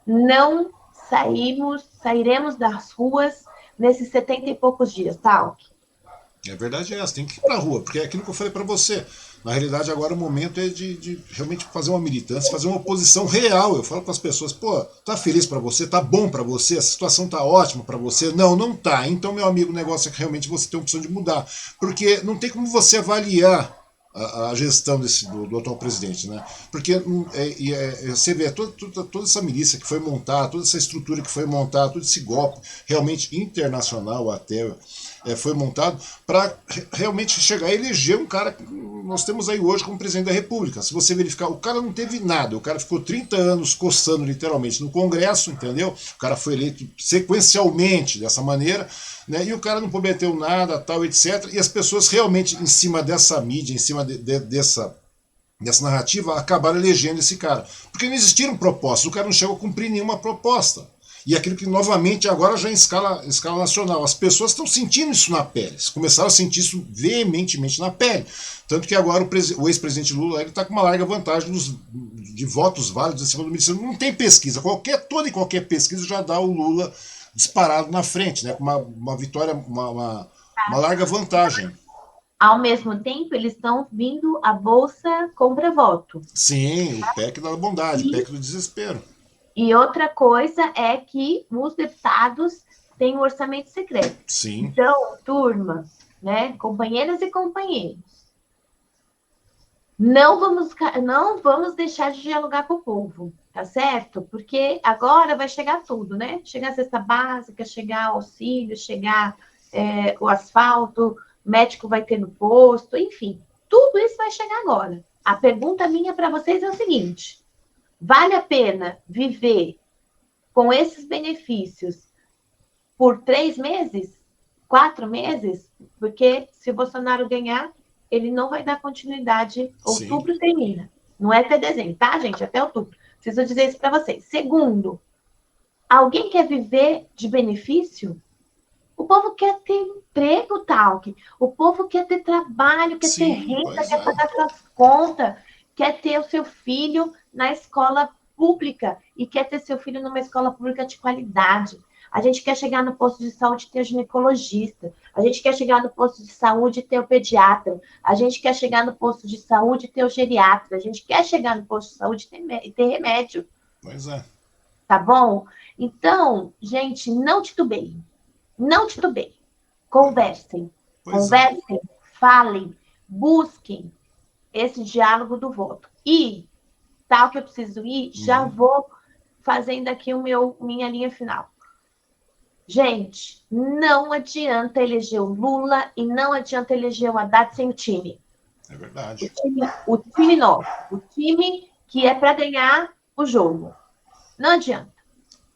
Speaker 2: não sairemos das ruas nesses 70 e poucos dias, tá?
Speaker 1: A verdade é essa, tem que ir pra rua, porque é aquilo que eu falei para você. Na realidade, agora o momento é de realmente fazer uma militância, fazer uma oposição real. Eu falo para as pessoas, pô, tá feliz para você, tá bom para você, a situação tá ótima para você? Não, não tá. Então, meu amigo, o negócio é que realmente você tem a opção de mudar. Porque não tem como você avaliar a gestão do atual presidente, né? Porque você vê toda essa milícia que foi montada, toda essa estrutura que foi montada, todo esse golpe realmente internacional até, foi montado para realmente chegar a eleger um cara que nós temos aí hoje como presidente da República. Se você verificar, o cara não teve nada, o cara ficou 30 anos coçando literalmente no Congresso, entendeu? O cara foi eleito sequencialmente dessa maneira, né? E o cara não prometeu nada, tal, etc. E as pessoas realmente, em cima dessa mídia, em cima dessa narrativa, acabaram elegendo esse cara. Porque não existiram propostas, o cara não chegou a cumprir nenhuma proposta. E aquilo que, novamente, agora já em escala nacional. As pessoas estão sentindo isso na pele. Eles começaram a sentir isso veementemente na pele. Tanto que agora o ex-presidente Lula está com uma larga vantagem de votos válidos em cima do ministro. Não tem pesquisa. Toda e qualquer pesquisa já dá o Lula disparado na frente, né? Com uma vitória, uma larga vantagem.
Speaker 2: Ao mesmo tempo, eles estão vindo a Bolsa Compra-Voto.
Speaker 1: Sim, o PEC da bondade, o PEC do desespero.
Speaker 2: E outra coisa é que os deputados têm um orçamento secreto.
Speaker 1: Sim.
Speaker 2: Então, turma, né, companheiras e companheiros, não vamos deixar de dialogar com o povo, tá certo? Porque agora vai chegar tudo, né? Chegar a cesta básica, chegar auxílio, chegar o asfalto, médico vai ter no posto, enfim, tudo isso vai chegar agora. A pergunta minha para vocês é o seguinte: vale a pena viver com esses benefícios por 3 meses? 4 meses? Porque se o Bolsonaro ganhar, ele não vai dar continuidade. Outubro Sim. Termina. Não é até dezembro, tá, gente? Até outubro. Preciso dizer isso para vocês. Segundo, alguém quer viver de benefício? O povo quer ter emprego, Talk. O povo quer ter trabalho, quer ter renda, quer pagar suas contas, quer ter o seu filho na escola pública e quer ter seu filho numa escola pública de qualidade. A gente quer chegar no posto de saúde e ter o ginecologista. A gente quer chegar no posto de saúde e ter o pediatra. A gente quer chegar no posto de saúde e ter o geriatra. A gente quer chegar no posto de saúde e ter remédio.
Speaker 1: Pois é.
Speaker 2: Tá bom? Então, gente, não titubeiem. Não titubeiem. Conversem. Conversem, falem, busquem esse diálogo do voto. E, tal que eu preciso ir, já vou fazendo aqui minha linha final. Gente, não adianta eleger o Lula e não adianta eleger o Haddad sem o time.
Speaker 1: É verdade.
Speaker 2: O time novo. O time que é para ganhar o jogo. Não adianta.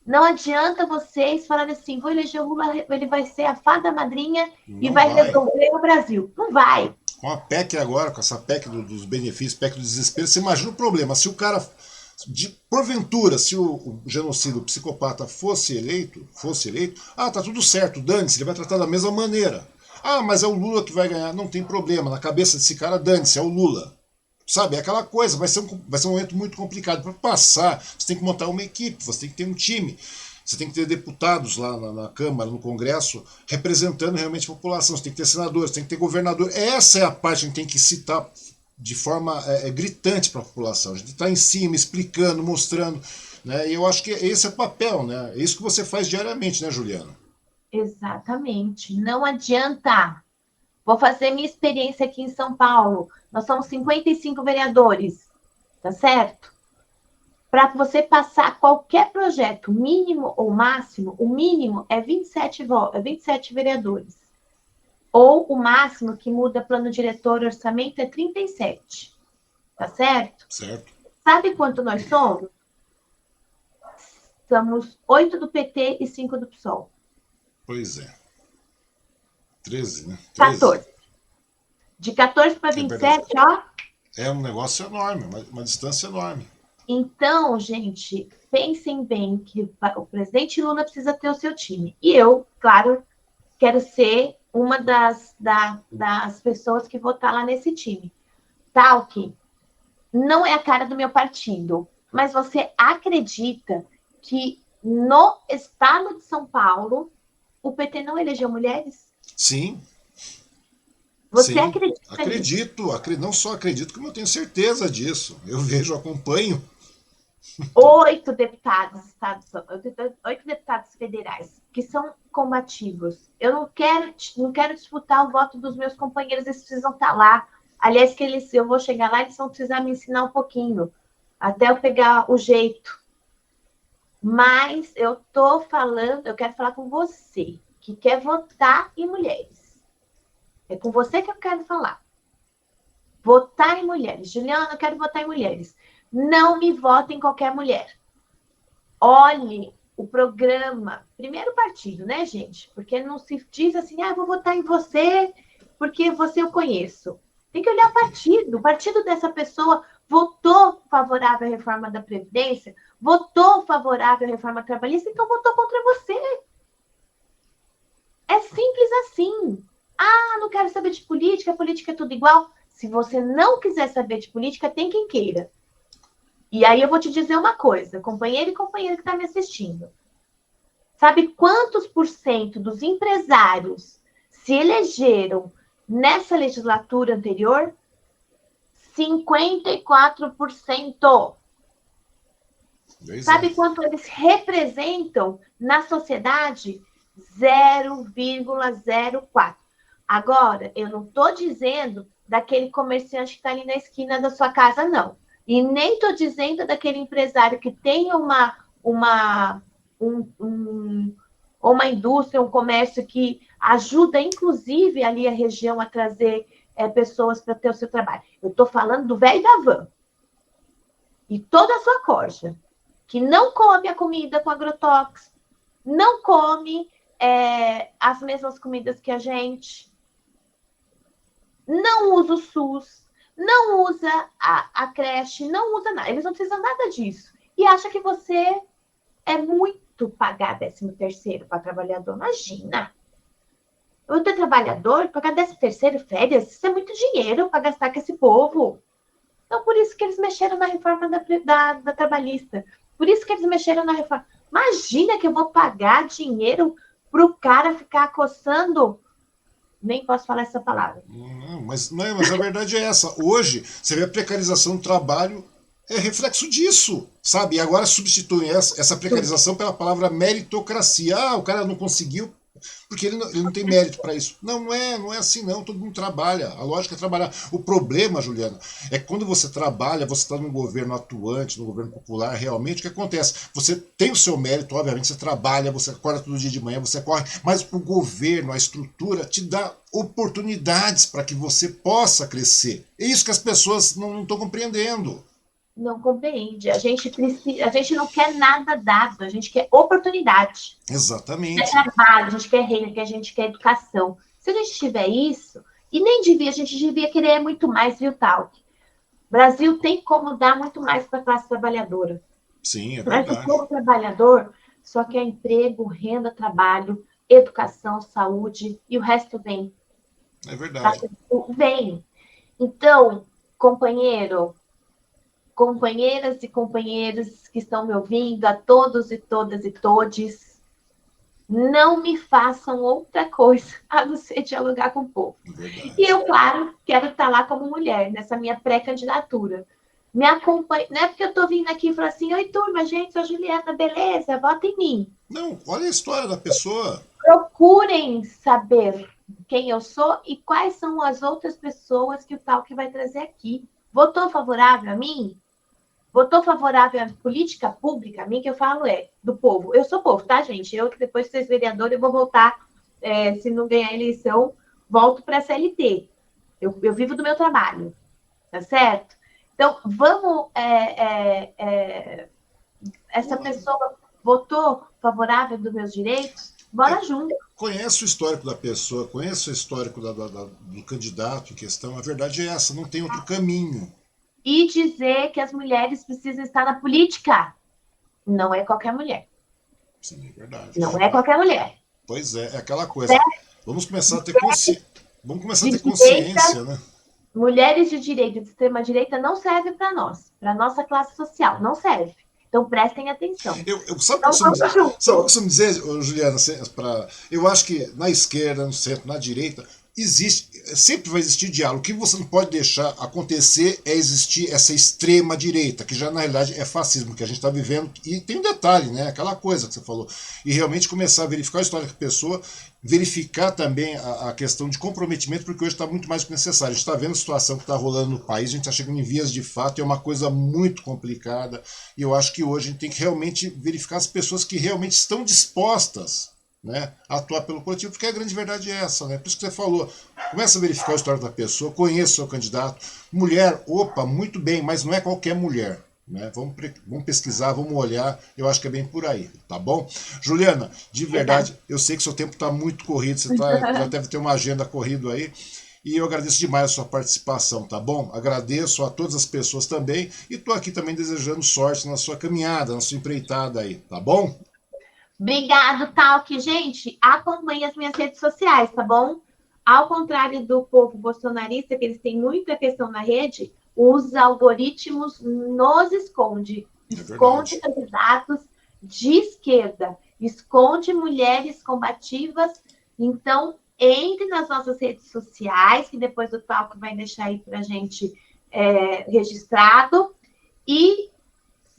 Speaker 2: Não adianta vocês falarem assim, vou eleger o Lula, ele vai ser a fada madrinha e vai resolver o Brasil. Não vai.
Speaker 1: Com a PEC agora, com essa PEC dos benefícios, PEC do desespero, você imagina o problema. Se o cara, porventura, se o genocida, o psicopata fosse eleito, tá tudo certo, dane-se, ele vai tratar da mesma maneira. Ah, mas é o Lula que vai ganhar. Não tem problema, na cabeça desse cara, dane-se, é o Lula. Sabe, é aquela coisa, vai ser um momento muito complicado. Para passar, você tem que montar uma equipe, você tem que ter um time, você tem que ter deputados lá na Câmara, no Congresso, representando realmente a população, você tem que ter senadores, você tem que ter governador. Essa é a parte que a gente tem que citar de forma gritante para a população. A gente está em cima, explicando, mostrando, né? E eu acho que esse é o papel, né? É isso que você faz diariamente, né, Juliana?
Speaker 2: Exatamente. Não adianta. Vou fazer minha experiência aqui em São Paulo. Nós somos 55 vereadores, tá certo? Para você passar qualquer projeto, mínimo ou máximo, o mínimo é 27 vereadores. Ou o máximo que muda plano diretor e orçamento é 37. Tá certo?
Speaker 1: Certo.
Speaker 2: Sabe quanto nós somos? Somos 8 do PT e 5 do PSOL.
Speaker 1: Pois é. 13, né?
Speaker 2: 13. 14. De 14 para 27, ó.
Speaker 1: É um negócio enorme, uma distância enorme.
Speaker 2: Então, gente, pensem bem que o presidente Lula precisa ter o seu time. E eu, claro, quero ser uma das pessoas que vou estar lá nesse time. Talk não é a cara do meu partido, mas você acredita que no estado de São Paulo o PT não elegeu mulheres?
Speaker 1: Sim.
Speaker 2: Você
Speaker 1: Sim,
Speaker 2: acredita?
Speaker 1: Acredito, não só acredito, como eu tenho certeza disso. Eu vejo, acompanho.
Speaker 2: 8 deputados federais que são combativos. Eu não quero disputar o voto dos meus companheiros, eles precisam estar lá. Aliás, eu vou chegar lá, eles vão precisar me ensinar um pouquinho, até eu pegar o jeito. Mas eu quero falar com você, que quer votar em mulheres. É com você que eu quero falar. Votar em mulheres. Juliana, eu quero votar em mulheres. Não me vote em qualquer mulher. Olhe o programa. Primeiro partido, né, gente? Porque não se diz assim, vou votar em você porque você eu conheço. Tem que olhar partido. O partido dessa pessoa votou favorável à reforma da Previdência, votou favorável à reforma trabalhista, então votou contra você. É simples assim. Não quero saber de política, política é tudo igual. Se você não quiser saber de política, tem quem queira. E aí eu vou te dizer uma coisa, companheiro e companheira que está me assistindo. Sabe quantos por cento dos empresários se elegeram nessa legislatura anterior? 54%. Sabe quanto eles representam na sociedade? 0,04. Agora, eu não estou dizendo daquele comerciante que está ali na esquina da sua casa, não. E nem estou dizendo daquele empresário que tem uma indústria, um comércio que ajuda, inclusive, ali a região a trazer pessoas para ter o seu trabalho. Eu estou falando do velho da van. E toda a sua corja, que não come a comida com agrotóxicos, não come as mesmas comidas que a gente, não usa o SUS, não usa a creche, não usa nada. Eles não precisam nada disso. E acha que você é muito pagar 13º para trabalhador. Imagina! Eu ter trabalhador, pagar 13º férias, isso é muito dinheiro para gastar com esse povo. Então, por isso que eles mexeram na reforma da trabalhista. Por isso que eles mexeram na reforma. Imagina que eu vou pagar dinheiro para o cara ficar coçando. Nem posso falar essa palavra.
Speaker 1: Mas a verdade é essa. Hoje, você vê a precarização do trabalho é reflexo disso, sabe? E agora substituem essa precarização pela palavra meritocracia. O cara não conseguiu porque ele não tem mérito para isso. Não é assim não, todo mundo trabalha, a lógica é trabalhar. O problema, Juliana, é que quando você trabalha, você está num governo atuante, num governo popular, realmente o que acontece? Você tem o seu mérito, obviamente, você trabalha, você acorda todo dia de manhã, você corre, mas o governo, a estrutura, te dá oportunidades para que você possa crescer. É isso que as pessoas não estão compreendendo.
Speaker 2: Não compreende. A gente não quer nada dado, a gente quer oportunidade.
Speaker 1: Exatamente.
Speaker 2: Quer trabalho, a gente quer reino, a gente quer educação. Se a gente tiver isso, e nem devia, a gente devia querer muito mais, viu, Talk? O Brasil tem como dar muito mais para a classe trabalhadora.
Speaker 1: Sim, é
Speaker 2: Mas
Speaker 1: verdade.
Speaker 2: o povo trabalhador só quer emprego, renda, trabalho, educação, saúde, e o resto vem.
Speaker 1: É verdade.
Speaker 2: Vem. Então, companheiro, companheiras e companheiros que estão me ouvindo, a todos e todas e todes, não me façam outra coisa a não ser dialogar com o povo.
Speaker 1: Verdade.
Speaker 2: E eu, claro, quero estar lá como mulher, nessa minha pré-candidatura. Me acompanhe, não é porque eu estou vindo aqui e falar assim, oi, turma, gente, sou Juliana, beleza, vota em mim.
Speaker 1: Não, olha a história da pessoa.
Speaker 2: Procurem saber quem eu sou e quais são as outras pessoas que o Talk vai trazer aqui. Votou favorável a mim? Votou favorável à política pública? A mim que eu falo do povo. Eu sou povo, tá, gente? Eu, depois de ser vereadora, eu vou voltar, se não ganhar a eleição, volto para a CLT. Eu vivo do meu trabalho, tá certo? Então, vamos... essa pessoa votou favorável dos meus direitos? Bora junto.
Speaker 1: Conhece o histórico da pessoa, conhece o histórico do candidato em questão. A verdade é essa, não tem outro caminho.
Speaker 2: E dizer que as mulheres precisam estar na política. Não é qualquer mulher.
Speaker 1: Sim, é verdade.
Speaker 2: Não é qualquer mulher.
Speaker 1: Pois é aquela coisa. Vamos começar a ter consciência,
Speaker 2: direita,
Speaker 1: né?
Speaker 2: Mulheres de direita e de extrema-direita não serve para nós, para nossa classe social, não serve. Então prestem atenção.
Speaker 1: Sabe o que eu costumo dizer, Juliana? Eu acho que na esquerda, no centro, na direita, sempre vai existir diálogo. O que você não pode deixar acontecer é existir essa extrema direita, que já na realidade é fascismo que a gente está vivendo. E tem um detalhe, né? Aquela coisa que você falou. E realmente começar a verificar a história da pessoa, verificar também a questão de comprometimento, porque hoje está muito mais do que necessário. A gente está vendo a situação que está rolando no país, a gente está chegando em vias de fato, é uma coisa muito complicada. E eu acho que hoje a gente tem que realmente verificar as pessoas que realmente estão dispostas né, atuar pelo coletivo, porque a grande verdade é essa, né? Por isso que você falou, começa a verificar a história da pessoa, conheça o seu candidato. Mulher, opa, muito bem, mas não é qualquer mulher. Né? Vamos pesquisar, vamos olhar, eu acho que é bem por aí, tá bom? Juliana, de verdade, eu sei que seu tempo está muito corrido, você já deve ter uma agenda corrida aí, e eu agradeço demais a sua participação, tá bom? Agradeço a todas as pessoas também, e estou aqui também desejando sorte na sua caminhada, na sua empreitada aí, tá bom?
Speaker 2: Obrigado, Talk. Gente, acompanhe as minhas redes sociais, tá bom? Ao contrário do povo bolsonarista, que eles têm muita questão na rede, os algoritmos nos esconde. Esconde candidatos de esquerda, esconde mulheres combativas. Então, entre nas nossas redes sociais, que depois o Talk vai deixar aí para a gente registrado. E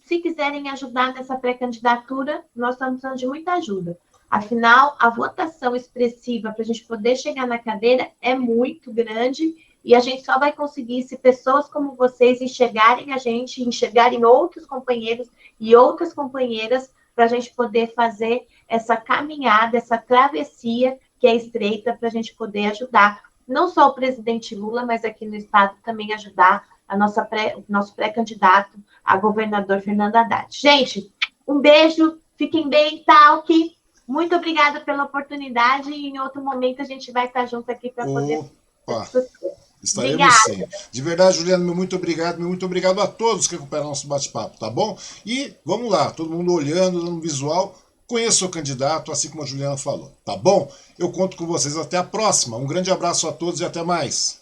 Speaker 2: se quiserem ajudar nessa pré-candidatura, nós estamos precisando de muita ajuda. Afinal, a votação expressiva para a gente poder chegar na cadeira é muito grande e a gente só vai conseguir se pessoas como vocês enxergarem a gente, enxergarem outros companheiros e outras companheiras para a gente poder fazer essa caminhada, essa travessia que é estreita para a gente poder ajudar não só o presidente Lula, mas aqui no estado também ajudar o nosso pré-candidato a governador Fernando Haddad. Gente, um beijo, fiquem bem, Talk. Muito obrigada pela oportunidade e em outro momento a gente vai estar junto aqui para poder...
Speaker 1: Estaremos sim. De verdade, Juliana, muito obrigado a todos que acompanharam nosso bate-papo, tá bom? E vamos lá, todo mundo olhando, dando visual, conheça o candidato, assim como a Juliana falou, tá bom? Eu conto com vocês até a próxima. Um grande abraço a todos e até mais.